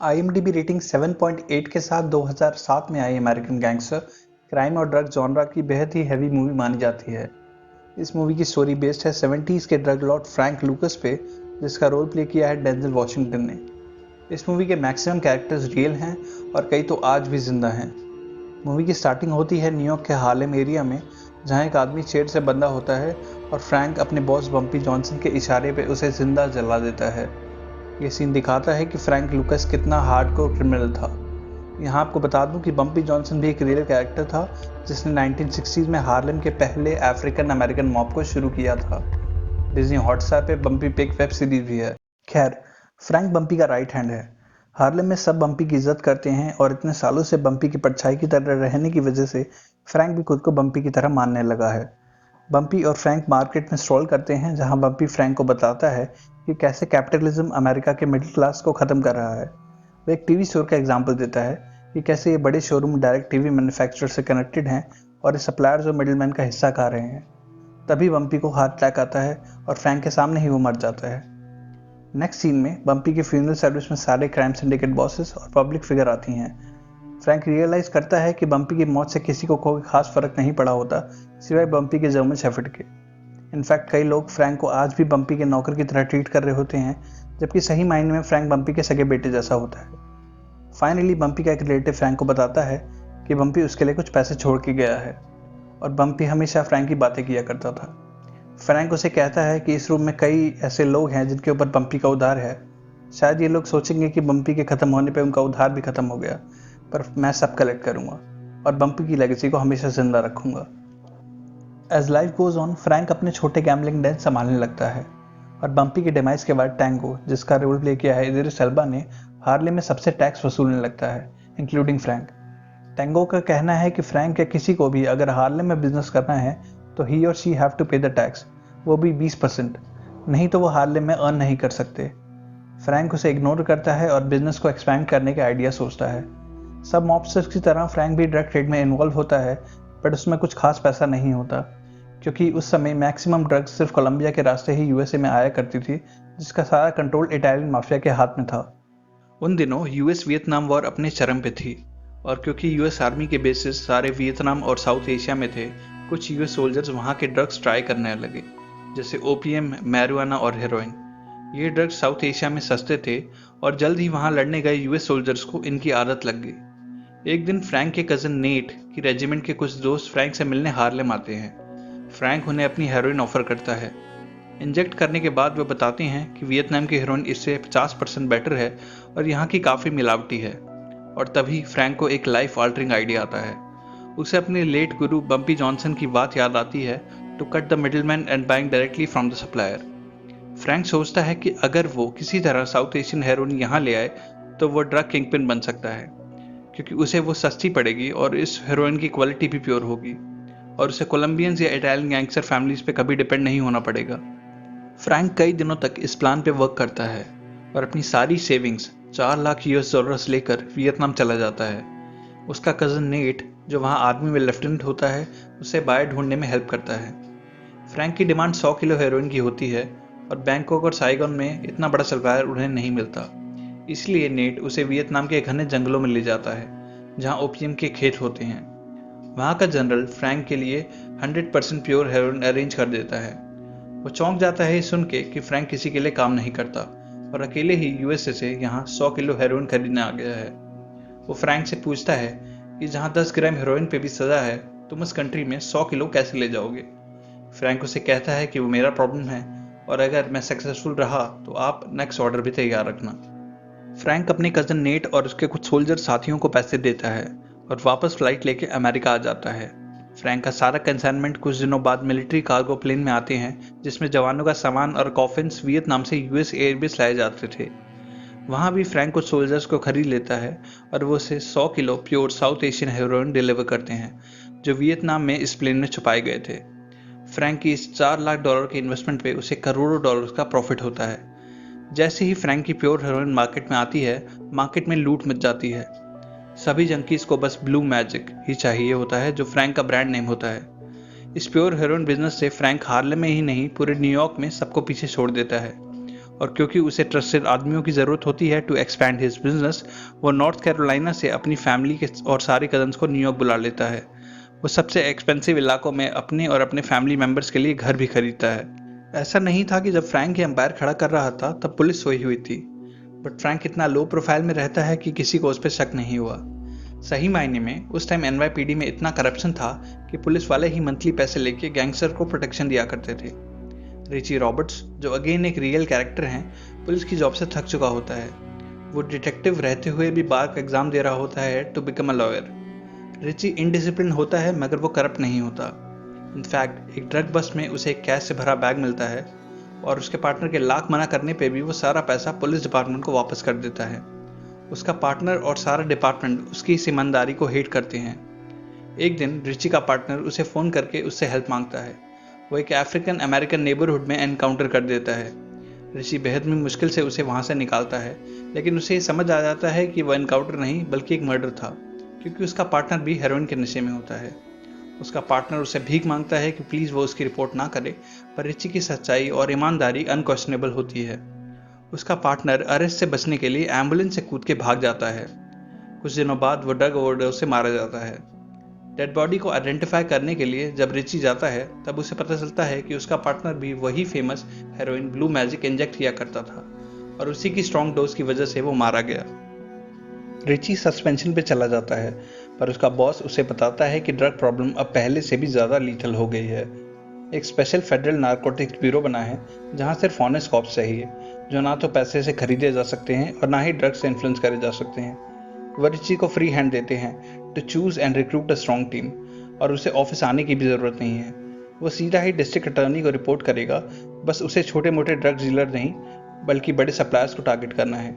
IMDb rating 7.8 के साथ 2007 में आई अमेरिकन गैंगस्टर क्राइम और ड्रग जॉनरा की बेहद ही हैवी मूवी मानी जाती है। इस मूवी की स्टोरी बेस्ड है 70s के ड्रग लॉर्ड फ्रैंक लूकस पे, जिसका रोल प्ले किया है डेंजल वॉशिंगटन ने। इस मूवी के मैक्सिमम कैरेक्टर्स रियल हैं और कई तो आज भी जिंदा हैं। मूवी की स्टार्टिंग होती है न्यूयॉर्क के हार्लेम एरिया में, जहां एक आदमी चेयर से बंधा होता है और फ्रैंक अपने बॉस बम्पी जॉनसन के इशारे पे उसे जिंदा जला देता है। ये सीन दिखाता है कि फ्रैंक लूकस कितना हार्डकोर क्रिमिनल था। यहाँ आपको बता दूं कि बम्पी जॉनसन भी एक रियल कैरेक्टर था, जिसने 1960s में हार्लेम के पहले अफ्रीकन अमेरिकन मॉब को शुरू किया था। डिज्नी हॉटस्टार पे बम्पी पे एक वेब सीरीज भी है। खैर, फ्रैंक बम्पी का राइट हैंड है। हार्लेम में सब बम्पी की इज्जत करते हैं और इतने सालों से बम्पी की परछाई की तरह रहने की वजह से फ्रैंक भी खुद को बम्पी की तरह मानने लगा है। बम्पी और फ्रैंक मार्केट में स्ट्रॉल करते हैं, जहां बम्पी फ्रैंक को बताता है कि कैसे कैपिटलिज्म अमेरिका के मिडिल क्लास को ख़त्म कर रहा है। वो एक टीवी स्टोर का एग्जाम्पल देता है कि कैसे ये बड़े शोरूम डायरेक्ट टीवी मैन्युफैक्चरर से कनेक्टेड हैं और इस सप्लायर्स और मिडिलमैन का हिस्सा खा रहे हैं। तभी बम्पी को हार्ट अटैक आता है और फ्रैंक के सामने ही वो मर जाता है। नेक्स्ट सीन में बम्पी के फ्यूनरल सर्विस में सारे क्राइम सिंडिकेट बॉसेस और पब्लिक फिगर आती हैं। फ्रैंक रियलाइज करता है कि बम्पी की मौत से किसी को कोई खास फर्क नहीं पड़ा होता, सिवाय बम्पी के जर्मन शेफर्ड के। इनफैक्ट कई लोग फ्रैंक को आज भी बम्पी के नौकर की तरह ट्रीट कर रहे होते हैं, जबकि सही मायने में फ्रैंक बम्पी के सगे बेटे जैसा होता है। फाइनली बम्पी का एक रिलेटिव फ्रैंक को बताता है कि बम्पी उसके लिए कुछ पैसे छोड़ के गया है, और बम्पी हमेशा फ्रैंक की बातें किया करता था। फ्रैंक उसे कहता है कि इस रूम में कई ऐसे लोग हैं जिनके ऊपर बम्पी का उधार है। शायद ये लोग सोचेंगे कि बम्पी के ख़त्म होने पे उनका उधार भी ख़त्म हो गया, पर मैं सब कलेक्ट करूँगा और बम्पी की लेगेसी को हमेशा जिंदा रखूँगा। As life goes on, Frank अपने छोटे गैम्बलिंग डेन संभालने लगता है और बम्पी के डिमाइस के बाद टैंगो, जिसका रोल प्ले किया है इदरिस एल्बा ने, हार्ले में सबसे टैक्स वसूलने लगता है, इंक्लूडिंग फ्रैंक। टैंगो का कहना है कि फ्रैंक या किसी को भी अगर हार्ले में बिजनेस करना है तो ही और शी हैव टू पे द टैक्स, वो भी 20%, नहीं तो वो हार्ले में अर्न नहीं कर सकते। फ्रैंक उसे इग्नोर करता है और बिजनेस को एक्सपैंड करने के आइडिया सोचता है। सब मॉबस्टर्स की तरह फ्रैंक भी ड्रग ट्रेड में इन्वॉल्व होता है, बट उसमें कुछ खास पैसा नहीं होता, क्योंकि उस समय मैक्सिमम ड्रग्स सिर्फ कोलंबिया के रास्ते ही यूएसए में आया करती थी, जिसका सारा कंट्रोल इटालियन माफिया के हाथ में था। उन दिनों यूएस वियतनाम वॉर अपने चरम पे थी, और क्योंकि यूएस आर्मी के बेसिस सारे वियतनाम और साउथ एशिया में थे, कुछ यूएस सोल्जर्स वहाँ के ड्रग्स ट्राई करने लगे, जैसे ओपीएम, मैरिजुआना और हेरोइन। ये ड्रग्स साउथ एशिया में सस्ते थे और जल्द ही वहाँ लड़ने गए यूएस सोल्जर्स को इनकी आदत लग गई। एक दिन फ्रैंक के कज़न नेट की रेजिमेंट के कुछ दोस्त फ्रैंक से मिलने हार्लेम आते हैं। फ्रैंक उन्हें अपनी हेरोइन ऑफर करता है। इंजेक्ट करने के बाद वो बताते हैं कि वियतनाम की हेरोइन इससे 50% बेटर है और यहाँ की काफ़ी मिलावटी है। और तभी फ्रैंक को एक लाइफ ऑल्टरिंग आइडिया आता है। उसे अपने लेट गुरु बम्पी जॉनसन की बात याद आती है, to cut the middleman and buying directly from the supplier. Frank सोचता है कि अगर वो किसी तरह साउथ एशियन हेरोइन यहाँ ले आए तो वो ड्रग किंगपिन बन सकता है, क्योंकि उसे वो सस्ती पड़ेगी और इस हेरोइन की क्वालिटी भी प्योर होगी, और उसे कोलंबियंस या इटालियन गैंगस्टर फैमिलीज पे कभी डिपेंड नहीं होना पड़ेगा। फ्रैंक कई दिनों तक इस प्लान पे वर्क करता है और अपनी सारी सेविंग्स $4 लाख लेकर वियतनाम चला जाता है। उसका कज़न नेट, जो वहाँ आर्मी में लेफ्टिनेंट होता है, उसे बायर ढूंढने में हेल्प करता है। फ्रैंक की डिमांड 100 किलो हेरोइन की होती है और बैंकॉक और साइगन में इतना बड़ा सप्लायर उन्हें नहीं मिलता। इसलिए नेट उसे वियतनाम के घने जंगलों में ले जाता है, जहाँ ओपियम के खेत होते हैं। वहाँ का जनरल फ्रैंक के लिए 100% प्योर हेरोइन अरेंज कर देता है। वो चौंक जाता है सुन के कि फ्रैंक किसी के लिए काम नहीं करता और अकेले ही यूएसए से यहाँ 100 किलो हेरोइन खरीदने आ गया है। वो फ्रैंक से पूछता है कि जहाँ 10 ग्राम हेरोइन पे भी सजा है, तुम इस कंट्री में 100 किलो कैसे ले जाओगे। फ्रैंक उसे कहता है कि वो मेरा प्रॉब्लम है और अगर मैं सक्सेसफुल रहा तो आप नेक्स्ट ऑर्डर भी तैयार रखना। फ्रैंक अपने कज़न नेट और उसके कुछ सोल्जर साथियों को पैसे देता है और वापस फ्लाइट लेके अमेरिका आ जाता है। फ्रैंक का सारा कंसाइनमेंट कुछ दिनों बाद मिलिट्री कार्गो प्लेन में आते हैं, जिसमें जवानों का सामान और कॉफिन्स वियतनाम से यूएस एयरबेस लाए जाते थे। वहाँ भी फ्रैंक कुछ सोल्जर्स को खरीद लेता है और वो उसे 100 kilo pure south Asian heroin deliver करते हैं, जो वियतनाम में इस प्लेन में छुपाए गए थे। फ्रैंक की इस $4 लाख के इन्वेस्टमेंट पे उसे करोड़ों डॉलर्स का प्रॉफिट होता है। जैसे ही फ्रैंक की प्योर हेरोइन मार्केट में आती है, मार्केट में लूट मच जाती है। सभी जंकीज को बस ब्लू मैजिक ही चाहिए होता है, जो फ्रैंक का ब्रांड नेम होता है। इस प्योर हेरोइन बिजनेस से फ्रैंक हार्लेम में ही नहीं, पूरे न्यूयॉर्क में सबको पीछे छोड़ देता है और क्योंकि उसे ट्रस्टेड आदमियों की ज़रूरत होती है टू एक्सपैंड हिज बिजनेस, वो नॉर्थ कैरोलिना से अपनी फैमिली के और सारे कजन्स को न्यूयॉर्क बुला लेता है। वो सबसे एक्सपेंसिव इलाकों में अपने और अपने फैमिली मेम्बर्स के लिए घर भी खरीदता है। ऐसा नहीं था कि जब फ्रैंक ये एम्पायर खड़ा कर रहा था तब पुलिस सोई हुई थी, बट फ्रैंक इतना लो प्रोफाइल में रहता है कि किसी को उस पर शक नहीं हुआ। सही मायने में उस टाइम एनवाईपीडी में इतना करप्शन था कि पुलिस वाले ही मंथली पैसे लेके गैंगस्टर को प्रोटेक्शन दिया करते थे। रिची रॉबर्ट्स, जो अगेन एक रियल कैरेक्टर हैं, पुलिस की जॉब से थक चुका होता है। वो डिटेक्टिव रहते हुए भी बार का एग्जाम दे रहा होता है to become a lawyer. Richie indiscipline होता है मगर वो करप्ट नहीं होता। इनफैक्ट एक ड्रग बस्ट में उसे एक कैश से भरा बैग मिलता है और उसके पार्टनर के लाख मना करने पे भी वो सारा पैसा पुलिस डिपार्टमेंट को वापस कर देता है। उसका पार्टनर और सारा डिपार्टमेंट उसकी इस ईमानदारी को हेट करते हैं। एक दिन रिची का पार्टनर उसे फ़ोन करके उससे हेल्प मांगता है। वो एक अफ्रीकन अमेरिकन नेबरहुड में एनकाउंटर कर देता है। रिची बेहद में मुश्किल से उसे वहाँ से निकालता है, लेकिन उसे समझ आ जाता है कि वह एनकाउंटर नहीं बल्कि एक मर्डर था, क्योंकि उसका पार्टनर भी हेरोइन के नशे में होता है। उसका पार्टनर उसे भीख मांगता है कि प्लीज़ वो उसकी रिपोर्ट ना करे, पर रिची की सच्चाई और ईमानदारी अनक्वेश्चनेबल होती है। उसका पार्टनर अरेस्ट से बचने के लिए एम्बुलेंस से कूद के भाग जाता है। कुछ दिनों बाद वो ड्रग ओवरडोज से मारा जाता है। डेड बॉडी को आइडेंटिफाई करने के लिए जब रिची जाता है तब उसे पता चलता है कि उसका पार्टनर भी वही famous heroin blue magic inject किया करता था और उसी की स्ट्रॉन्ग डोज की वजह से वो मारा गया। रिची सस्पेंशन पे चला जाता है, पर उसका बॉस उसे बताता है कि ड्रग प्रॉब्लम अब पहले से भी ज़्यादा लीथल हो गई है। एक स्पेशल फेडरल नारकोटिक्स ब्यूरो बना है जहाँ सिर्फ ऑनेस्ट कॉप्स चाहिए, जो ना तो पैसे से खरीदे जा सकते हैं और ना ही ड्रग्स से इन्फ्लुएंस करे जा सकते हैं। वह रिची को फ्री हैंड देते हैं to choose and recruit a strong team, और उसे ऑफिस आने की भी ज़रूरत नहीं है। वो सीधा ही डिस्ट्रिक्ट अटॉर्नी को रिपोर्ट करेगा, बस उसे छोटे मोटे ड्रग डीलर नहीं बल्कि बड़े सप्लायर्स को टारगेट करना है।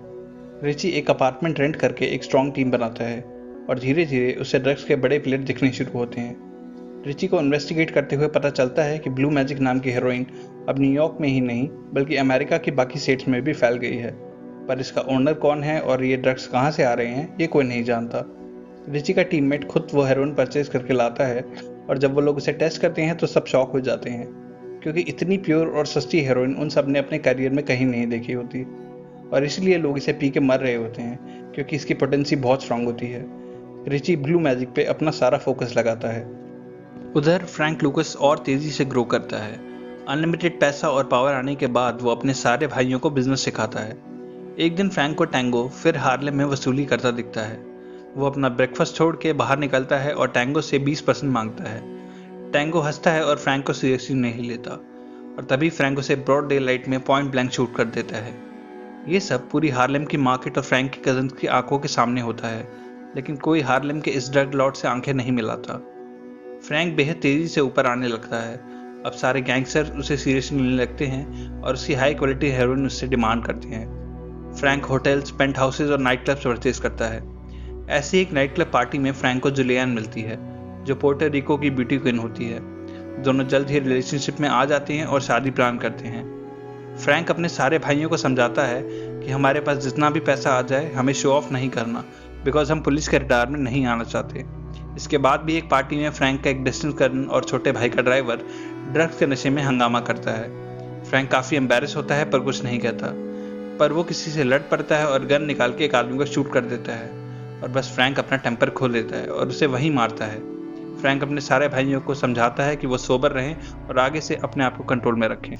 रिची एक अपार्टमेंट रेंट करके एक स्ट्रॉन्ग टीम बनाता है और धीरे धीरे उसे ड्रग्स के बड़े प्लेयर दिखने शुरू होते हैं। रिची को इन्वेस्टिगेट करते हुए पता चलता है कि ब्लू मैजिक नाम की हेरोइन अब न्यूयॉर्क में ही नहीं बल्कि अमेरिका की बाकी स्टेट्स में भी फैल गई है, पर इसका ओनर कौन है और ये ड्रग्स कहाँ से आ रहे हैं ये कोई नहीं जानता। रिची का टीममेट खुद वो हेरोइन परचेज करके लाता है और जब वो लोग उसे टेस्ट करते हैं तो सब शॉक हो जाते हैं, क्योंकि इतनी प्योर और सस्ती हेरोइन उन सब ने अपने करियर में कहीं नहीं देखी होती, और इसलिए लोग इसे पी के मर रहे होते हैं क्योंकि इसकी पोटेंसी बहुत स्ट्रांग होती है। रिची ब्लू मैजिक पे अपना सारा फोकस लगाता है। उधर फ्रैंक लूकस और तेज़ी से ग्रो करता है। अनलिमिटेड पैसा और पावर आने के बाद वो अपने सारे भाइयों को बिजनेस सिखाता है। एक दिन फ्रैंक को टैंगो फिर हार्लेम में वसूली करता दिखता है। वो अपना ब्रेकफास्ट छोड़ के बाहर निकलता है और टैंगो से 20% मांगता है। टैंगो हंसता है और फ्रैंक को सीरियसली नहीं लेता, और तभी फ्रैंक उसे ब्रॉड डे लाइट में पॉइंट ब्लैंक शूट कर देता है। ये सब पूरी हार्लेम की मार्केट और फ्रैंक के कजन की आंखों के सामने होता है, लेकिन कोई हार्लेम के इस ड्रग लॉर्ड से आंखें नहीं मिलाता। फ्रैंक बेहद तेजी से ऊपर आने लगता है। अब सारे गैंगस्टर उसे सीरियसली लेने लगते हैं और उसकी हाई क्वालिटी हेरोइन उससे डिमांड करते हैं। फ्रैंक होटल्स, पेंट हाउसेज और नाइट क्लब्स परचेज करता है। ऐसी एक नाइट क्लब पार्टी में फ्रैंक को जुलियन मिलती है, जो पोर्टो रिको की ब्यूटी क्वीन होती है। दोनों जल्द ही रिलेशनशिप में आ जाते हैं और शादी प्लान करते हैं। फ्रैंक अपने सारे भाइयों को समझाता है कि हमारे पास जितना भी पैसा आ जाए हमें शो ऑफ नहीं करना, बिकॉज हम पुलिस के रडार में नहीं आना चाहते। इसके बाद भी एक पार्टी में फ्रैंक का एक डिस्टेंस कजन और छोटे भाई का ड्राइवर ड्रग्स के नशे में हंगामा करता है। फ्रैंक काफ़ी एम्बेरस होता है पर कुछ नहीं कहता, पर वो किसी से लड़ पड़ता है और गन निकाल के एक आदमी को शूट कर देता है, और बस फ्रैंक अपना टेम्पर खो लेता है और उसे वहीं मारता है। फ्रैंक अपने सारे भाइयों को समझाता है कि वो सोबर रहें और आगे से अपने आप को कंट्रोल में रखें।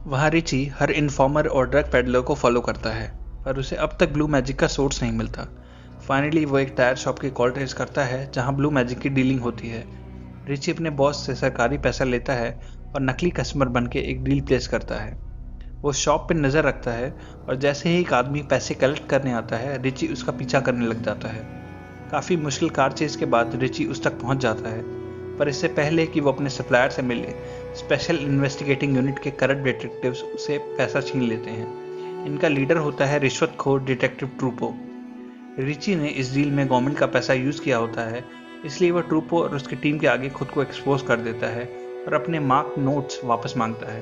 वहाँ रिची हर इन्फॉर्मर और ड्रग पेडलर को फॉलो करता है, पर उसे अब तक ब्लू मैजिक का सोर्स नहीं मिलता। फाइनली वो एक टायर शॉप की कॉल ट्रेस करता है जहाँ ब्लू मैजिक की डीलिंग होती है। रिची अपने बॉस से सरकारी पैसा लेता है और नकली कस्टमर बन के एक डील प्लेस करता है। वो शॉप पर नज़र रखता है और जैसे ही एक आदमी पैसे कलेक्ट करने आता है रिची उसका पीछा करने लग जाता है। काफ़ी मुश्किल कार चेज के बाद रिची उस तक पहुंच जाता है, पर इससे पहले कि वो अपने सप्लायर से मिले, स्पेशल इन्वेस्टिगेटिंग यूनिट के करप्ट डिटेक्टिव्स उसे पैसा छीन लेते हैं। इनका लीडर होता है रिश्वतखोर डिटेक्टिव ट्रूपो। रिची ने इस डील में गवर्नमेंट का पैसा यूज़ किया होता है, इसलिए वह ट्रूपो और उसकी टीम के आगे खुद को एक्सपोज कर देता है और अपने मार्क नोट्स वापस मांगता है।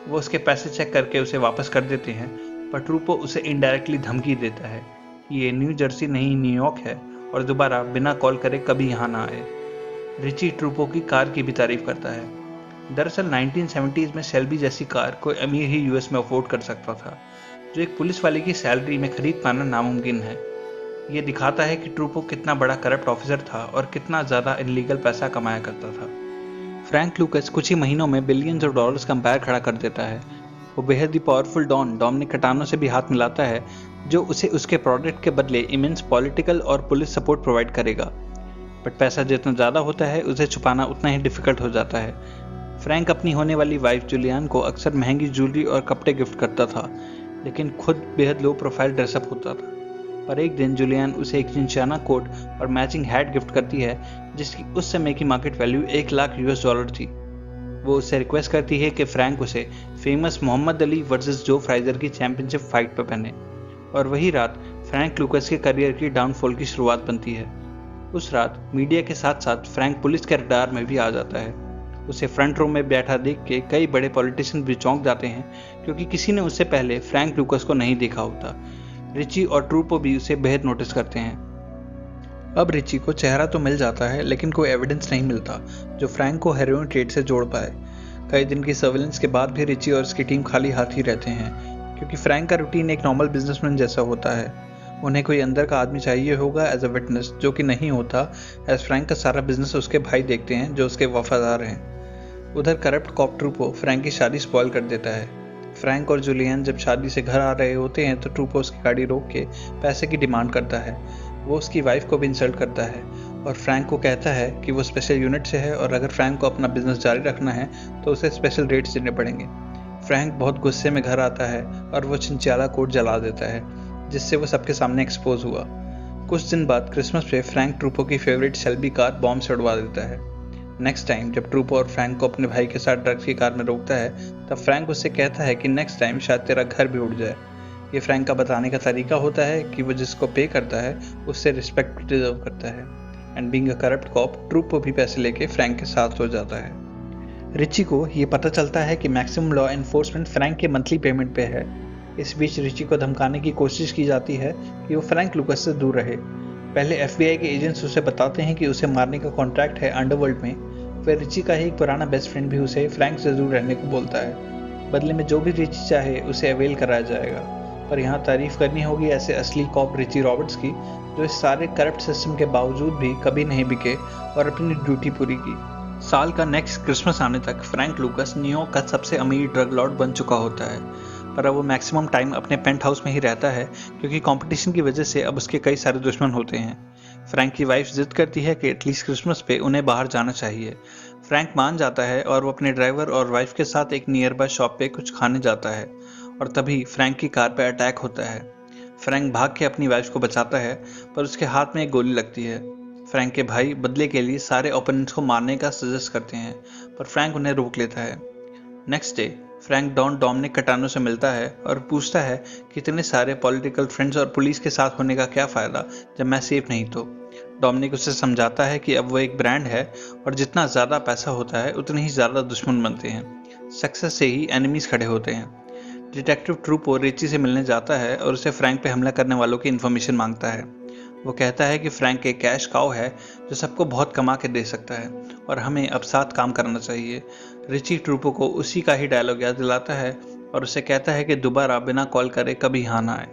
वो उसके पैसे चेक करके उसे वापस कर देते हैं, पर ट्रूपो उसे इनडायरेक्टली धमकी देता है कि ये न्यू जर्सी नहीं न्यूयॉर्क है और दोबारा बिना कॉल करे कभी यहाँ ना आए। रिची ट्रूपो की कार की भी तारीफ करता है। दरअसल 1970s में शेल्बी जैसी कार कोई अमीर ही यूएस में अफोर्ड कर सकता था, जो एक पुलिस वाले की सैलरी में खरीद पाना नामुमकिन है। ये दिखाता है कि ट्रूपो कितना बड़ा करप्ट ऑफिसर था और कितना ज़्यादा इनलीगल पैसा कमाया करता था। फ्रैंक लूकस कुछ ही महीनों में बिलियंस ऑफ डॉलर्स का एम्पायर खड़ा कर देता है। वो बेहद ही पावरफुल डॉन डोमिनिक कटानो से भी हाथ मिलाता है, जो उसे उसके प्रोडक्ट के बदले इमेंस पॉलिटिकल और पुलिस सपोर्ट प्रोवाइड करेगा। बट पैसा जितना ज़्यादा होता है उसे छुपाना उतना ही डिफिकल्ट हो जाता है। फ्रैंक अपनी होने वाली वाइफ जूलियन को अक्सर महंगी ज्वेलरी और कपड़े गिफ्ट करता था, लेकिन खुद बेहद लो प्रोफाइल ड्रेसअप होता था। पर एक दिन जूलियन उसे एक चिंचाना कोट और मैचिंग हैट गिफ्ट करती है, जिसकी उस समय की मार्केट वैल्यू $1,00,000 थी। वो उससे रिक्वेस्ट करती है कि फ्रैंक उसे फेमस मोहम्मद अली वर्सेस जो फ्राइजर की चैंपियनशिप फाइट पर पहने, और वही रात फ्रैंक लूकस के करियर की डाउनफॉल की शुरुआत बनती है। उस रात मीडिया के साथ साथ फ्रैंक पुलिस के रडार में भी आ जाता है। उसे फ्रंट रो में बैठा देख के कई बड़े पॉलिटिशियन भी चौंक जाते हैं, क्योंकि किसी ने उससे पहले फ्रैंक लूकस को नहीं देखा होता। रिची और ट्रूपो भी उसे बेहद नोटिस करते हैं। अब रिची को चेहरा तो मिल जाता है, लेकिन कोई एविडेंस नहीं मिलता जो फ्रैंक को हेरोइन ट्रेड से जोड़ पाए। कई दिन की सर्वेलेंस के बाद भी रिची और उसकी टीम खाली हाथ ही रहते हैं, क्योंकि फ्रैंक का रूटीन एक नॉर्मल बिजनेसमैन जैसा होता है। उन्हें कोई अंदर का आदमी चाहिए होगा एज अ विटनेस, जो कि नहीं होता, एज फ्रैंक का सारा बिजनेस उसके भाई देखते हैं जो उसके वफादार हैं। उधर करप्ट कॉप ट्रूपो फ्रैंक की शादी स्पॉइल कर देता है। फ्रैंक और जूलियन जब शादी से घर आ रहे होते हैं तो ट्रूपो उसकी गाड़ी रोक के पैसे की डिमांड करता है। वो उसकी वाइफ को भी इंसल्ट करता है और फ्रैंक को कहता है कि वो स्पेशल यूनिट से है और अगर फ्रैंक को अपना बिजनेस जारी रखना है तो उसे स्पेशल रेट्स देने पड़ेंगे। फ्रैंक बहुत गुस्से में घर आता है और वो चिंचाला कोट जला देता है, जिससे वो सबके सामने एक्सपोज हुआ। कुछ दिन बाद क्रिसमस पे फ्रैंक ट्रूपो की फेवरेट शेल्बी कार बॉम्ब से उड़वा देता है। नेक्स्ट टाइम जब ट्रूपो और फ्रैंक को अपने भाई के साथ ड्रग्स की कार में रोकता है, तब फ्रैंक उससे कहता है कि नेक्स्ट टाइम शायद तेरा घर भी उड़ जाए। ये फ्रैंक का बताने का तरीका होता है कि वो जिसको पे करता है उससे रिस्पेक्ट डिजर्व करता है। And being a corrupt cop, Trupo भी पैसे लेके फ्रैंक के साथ हो जाता है। रिची को ये पता चलता है कि मैक्सिमम लॉ एनफोर्समेंट फ्रैंक के मंथली पेमेंट पे है। इस बीच रिची को धमकाने की कोशिश की जाती है कि वो फ्रैंक लूकस से दूर रहे। पहले FBI के एजेंट्स उसे बताते हैं कि उसे मारने का कॉन्ट्रैक्ट है अंडरवर्ल्ड में। फिर रिची का ही एक पुराना बेस्ट फ्रेंड भी उसे फ्रैंक से दूर रहने को बोलता है। बदले में जो भी रिची चाहे उसे अवेल कराया जाएगा। पर यहाँ तारीफ करनी होगी ऐसे असली कॉप रिची रॉबर्ट्स की, जो इस सारे करप्ट सिस्टम के बावजूद भी कभी नहीं बिके और अपनी ड्यूटी पूरी की। साल का नेक्स्ट क्रिसमस आने तक फ्रैंक लूकस न्यूयॉर्क का सबसे अमीर ड्रग लॉर्ड बन चुका होता है, पर अब वो मैक्सिमम टाइम अपने पेंट हाउस में ही रहता है, क्योंकि कंपटीशन की वजह से अब उसके कई सारे दुश्मन होते हैं। फ्रैंक की वाइफ जिद करती है कि एटलीस्ट क्रिसमस पे उन्हें बाहर जाना चाहिए। फ्रैंक मान जाता है और वो अपने ड्राइवर और वाइफ के साथ एक नियर बाय शॉप पे कुछ खाने जाता है, और तभी फ्रैंक की कार पे अटैक होता है। फ्रैंक भाग के अपनी वाइफ को बचाता है, पर उसके हाथ में एक गोली लगती है। फ्रैंक के भाई बदले के लिए सारे ओपोनेंट्स को मारने का सजेस्ट करते हैं, पर फ्रैंक उन्हें रोक लेता है। Next day Frank Don Dominic Catano से मिलता है और पूछता है कि इतने सारे पॉलिटिकल फ्रेंड्स और पुलिस के साथ होने का क्या फ़ायदा जब मैं सेफ नहीं तो। डोमिनिक उसे समझाता है कि अब वो एक ब्रांड है और जितना ज़्यादा पैसा होता है उतने ही ज़्यादा दुश्मन बनते हैं। सक्सेस से ही एनिमीज खड़े होते हैं। डिटेक्टिव ट्रूपो रिची से मिलने जाता है और उसे फ्रैंक पे हमला करने वालों की इन्फॉर्मेशन मांगता है। वो कहता है कि फ्रैंक एक कैश काउ है जो सबको बहुत कमा के दे सकता है और हमें अब साथ काम करना चाहिए। रिची ट्रूपो को उसी का ही डायलॉग याद दिलाता है और उसे कहता है कि दोबारा बिना कॉल करे कभी यहाँ ना आए।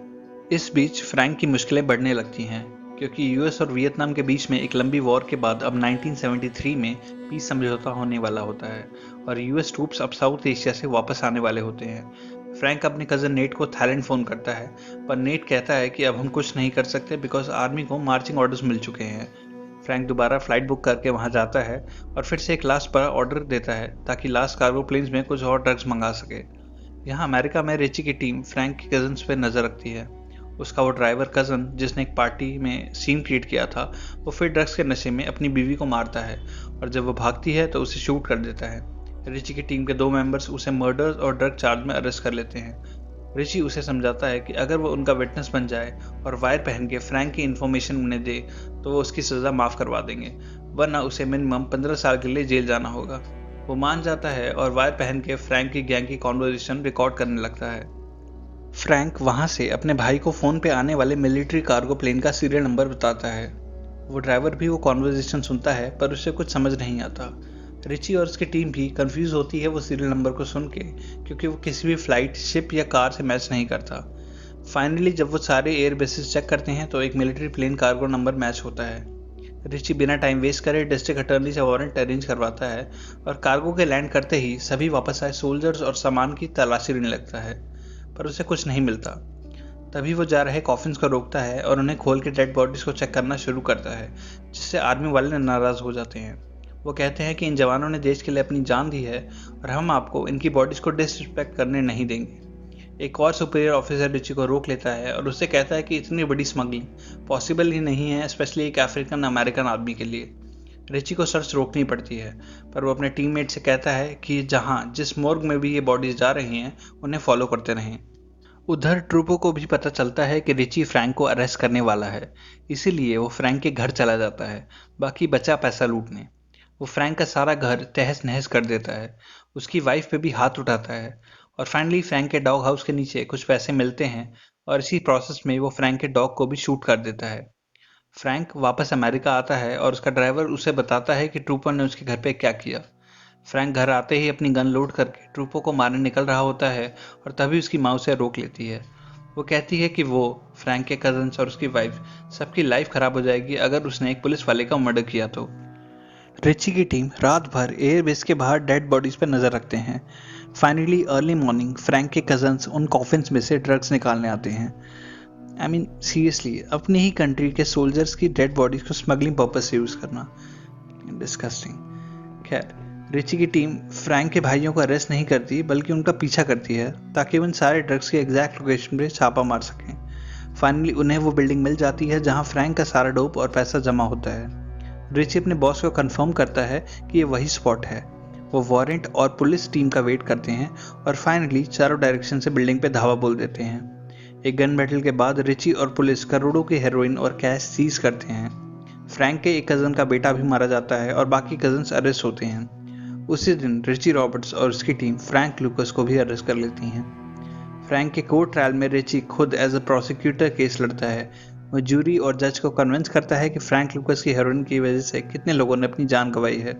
इस बीच फ्रैंक की मुश्किलें बढ़ने लगती हैं, क्योंकि यूएस और वियतनाम के बीच में एक लंबी वॉर के बाद अब 1973 में पीस समझौता होने वाला होता है और यूएस ट्रूप्स अब साउथ एशिया से वापस आने वाले होते हैं। फ्रैंक अपने कज़न नेट को थाईलैंड फ़ोन करता है, पर नेट कहता है कि अब हम कुछ नहीं कर सकते बिकॉज आर्मी को मार्चिंग ऑर्डर्स मिल चुके हैं। फ्रैंक दोबारा फ्लाइट बुक करके वहां जाता है और फिर से एक लास्ट बड़ा ऑर्डर देता है ताकि लास्ट कार्गो प्लेन्स में कुछ और ड्रग्स मंगा सके। यहाँ अमेरिका में रिची की टीम फ्रैंक के कजन्स पे नज़र रखती है। उसका वो ड्राइवर कज़न जिसने एक पार्टी में सीन क्रिएट किया था, वो फिर ड्रग्स के नशे में अपनी बीवी को मारता है और जब वो भागती है तो उसे शूट कर देता है। रिची की टीम के 2 मेंबर्स उसे मर्डर और ड्रग चार्ज में अरेस्ट कर लेते हैं। रिची उसे समझाता है कि अगर वो उनका विटनेस बन जाए और वायर पहन के फ्रैंक की इन्फॉर्मेशन उन्हें दे तो वो उसकी सज़ा माफ़ करवा देंगे, वरना उसे मिनिमम 15 साल के लिए जेल जाना होगा। वो मान जाता है और वायर पहन के फ्रैंक की गैंग की कॉन्वर्सेशन रिकॉर्ड करने लगता है। फ्रैंक वहाँ से अपने भाई को फ़ोन पे आने वाले मिलिट्री कार्गो प्लेन का सीरियल नंबर बताता है। वो ड्राइवर भी वो कॉन्वर्सेशन सुनता है, पर उसे कुछ समझ नहीं आता। रिची और उसकी टीम भी कंफ्यूज होती है वो सीरियल नंबर को सुन के, क्योंकि वो किसी भी फ्लाइट, शिप या कार से मैच नहीं करता। फाइनली जब वो सारे एयर बेसिस चेक करते हैं तो एक military plane cargo number match होता है। रिची बिना टाइम वेस्ट करे डिस्ट्रिक्ट अटॉर्नी से वारंट अरेंज करवाता है और कार्गो के लैंड करते ही सभी वापस आए सोल्जर्स और सामान की तलाशी लेने लगता है, पर उसे कुछ नहीं मिलता। तभी वो जा रहे कॉफिन्स को रोकता है और उन्हें खोल के डेड बॉडीज को चेक करना शुरू करता है, जिससे आर्मी वाले नाराज हो जाते हैं। वो कहते हैं कि इन जवानों ने देश के लिए अपनी जान दी है और हम आपको इनकी बॉडीज को डिसरिस्पेक्ट करने नहीं देंगे। एक और सुपीरियर ऑफिसर रिची को रोक लेता है और उससे कहता है कि इतनी बड़ी स्मगलिंग पॉसिबल ही नहीं है, स्पेशली एक अफ्रीकन अमेरिकन आदमी के लिए। रिची को सर्च रोकनी पड़ती है, पर वो अपने टीममेट से कहता है कि जिस मोर्ग में भी ये बॉडीज जा रही हैं उन्हें फॉलो करते रहें। उधर ट्रूपो को भी पता चलता है कि रिची फ्रैंक को अरेस्ट करने वाला है, इसीलिए वो फ्रैंक के घर चला जाता है, बाकी बचा पैसा लूटने। वो फ्रैंक का सारा घर तहस नहस कर देता है, उसकी वाइफ पे भी हाथ उठाता है और फाइनली फ्रैंक के डॉग हाउस के नीचे कुछ पैसे मिलते हैं और इसी प्रोसेस में वो फ्रैंक के डॉग को भी शूट कर देता है। फ्रैंक वापस अमेरिका आता है और उसका ड्राइवर उसे बताता है कि ट्रूपर ने उसके घर पे क्या किया। फ्रैंक घर आते ही अपनी गन लोड करके ट्रूपो को मारने निकल रहा होता है और तभी उसकी माँ उसे रोक लेती है। वो कहती है कि वो फ्रैंक के कजन्स और उसकी वाइफ सबकी लाइफ खराब हो जाएगी अगर उसने एक पुलिस वाले का मर्डर किया तो। रिची की टीम रात भर एयरबेस के बाहर डेड बॉडीज पर नजर रखते हैं। फाइनली अर्ली मॉर्निंग फ्रैंक के कजन्स उन कॉफिन्स में से ड्रग्स निकालने आते हैं। आई मीन सीरियसली, अपनी ही कंट्री के सोल्जर्स की डेड बॉडीज को स्मगलिंग पर्पज से यूज करना, डिस्कस्टिंग। खैर, रिची की टीम फ्रैंक के भाइयों को अरेस्ट नहीं करती बल्कि उनका पीछा करती है ताकि वो इन सारे ड्रग्स के एग्जैक्ट लोकेशन पे छापा मार सकें। फाइनली उन्हें वो बिल्डिंग मिल जाती है जहां फ्रैंक का सारा डोप और पैसा जमा होता है। रिची अपने बॉस को कंफर्म करता है कि ये वही स्पॉट है। वो वारंट और पुलिस टीम का वेट करते हैं और फाइनली चारों डायरेक्शन से बिल्डिंग पे धावा बोल देते हैं। एक गन बैटल के बाद रिची और पुलिस करोड़ों की हेरोइन और कैश सीज करते हैं। फ्रैंक के एक कज़न का बेटा भी मारा जाता है और बाकी कजन्स अरेस्ट होते हैं। उसी दिन रिची रॉबर्ट्स और उसकी टीम फ्रैंक लूकस को भी अरेस्ट कर लेती हैं। फ्रैंक के कोर्ट ट्रायल में रिची खुद एज अ प्रोसिक्यूटर केस लड़ता है। वो जूरी और जज को कन्विंस करता है कि फ्रैंक लूकस की हेरोइन की वजह से कितने लोगों ने अपनी जान गंवाई है।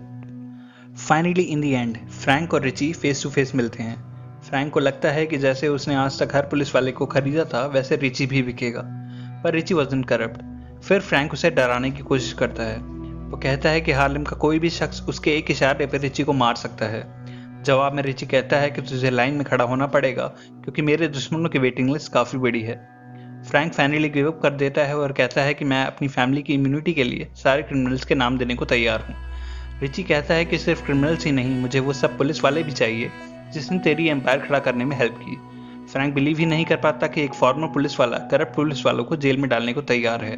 Finally in the and Frank और रिची फेस टू फेस मिलते हैं। फ्रैंक को लगता है कि जैसे उसने आज तक हर पुलिस वाले को खरीदा था वैसे रिची भी बिकेगा, पर रिची वॉजंट करप्ट। फिर फ्रैंक उसे डराने की कोशिश करता है। वो कहता है कि हार्लेम का कोई भी शख्स उसके एक इशारे पर रिची को मार सकता है। जवाब में रिची कहता है कि तुझे लाइन में खड़ा होना पड़ेगा क्योंकि मेरे दुश्मनों की वेटिंग लिस्ट काफ़ी बड़ी है। फ्रैंक फाइनली गिव अप कर देता है और कहता है कि मैं अपनी फैमिली की इम्यूनिटी के लिए सारे क्रिमिनल्स के नाम देने को तैयार हूँ। रिची कहता है कि सिर्फ क्रिमिनल्स ही नहीं, मुझे वो सब पुलिस वाले भी चाहिए जिसने तेरी एम्पायर खड़ा करने में हेल्प की। फ्रैंक बिलीव ही नहीं कर पाता कि एक फॉर्मर पुलिस वाला करप्ट पुलिस वालों को जेल में डालने को तैयार है।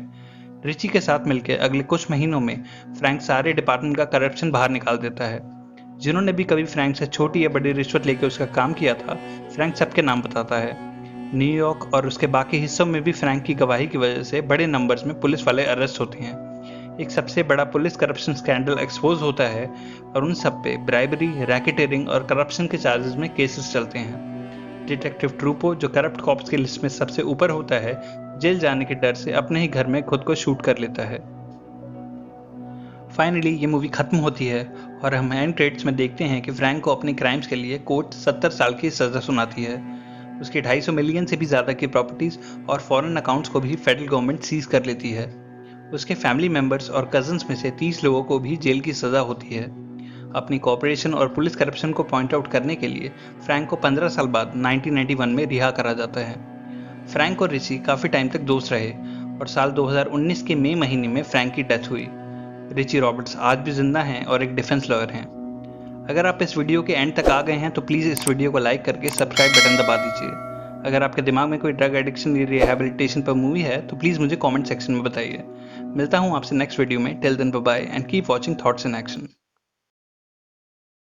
रिची के साथ मिलकर अगले कुछ महीनों में फ्रैंक सारे डिपार्टमेंट का करप्शन बाहर निकाल देता है। जिन्होंने भी कभी फ्रैंक से छोटी या बड़ी रिश्वत लेकर उसका काम किया था, फ्रैंक सबके नाम बताता है। न्यूयॉर्क और उसके बाकी हिस्सों में भी फ्रैंक की गवाही की वजह से बड़े नंबर्स में पुलिस वाले अरेस्ट होते हैं। एक सबसे बड़ा पुलिस करप्शन स्कैंडल एक्सपोज होता है और उन सब पे ब्राइबरी, रैकेटेरिंग और करप्शन के चार्जेस में केसेस चलते हैं। डिटेक्टिव ट्रूपो, जो करप्ट कॉप्स की लिस्ट में सबसे ऊपर होता है, जेल जाने के डर से अपने ही घर में खुद को शूट कर लेता है। फाइनली ये मूवी खत्म होती है और हम एंड क्रेडिट्स में देखते हैं कि फ्रैंक को अपने क्राइम्स के लिए कोर्ट 70 साल की सज़ा सुनाती है। उसकी 250 मिलियन से भी ज़्यादा की प्रॉपर्टीज़ और फॉरेन अकाउंट्स को भी फेडरल गवर्नमेंट सीज कर लेती है। उसके फैमिली मेंबर्स और कजन्स में से 30 लोगों को भी जेल की सज़ा होती है। अपनी कॉपरेशन और पुलिस करप्शन को पॉइंट आउट करने के लिए फ्रैंक को 15 साल बाद 1991 में रिहा करा जाता है। फ्रैंक और रिची काफ़ी टाइम तक दोस्त रहे और साल 2019 के मई महीने में फ्रैंक की डेथ हुई। रिची रॉबर्ट्स आज भी जिंदा हैं और एक डिफेंस लॉयर हैं। अगर आप इस वीडियो के एंड तक आ गए हैं तो प्लीज़ इस वीडियो को लाइक करके सब्सक्राइब बटन दबा दीजिए। अगर आपके दिमाग में कोई ड्रग एडिक्शन या रिहैबिलिटेशन पर मूवी है तो प्लीज़ मुझे कमेंट सेक्शन में बताइए। मिलता हूँ आपसे नेक्स्ट वीडियो में। Till then bye bye and keep watching thoughts in action.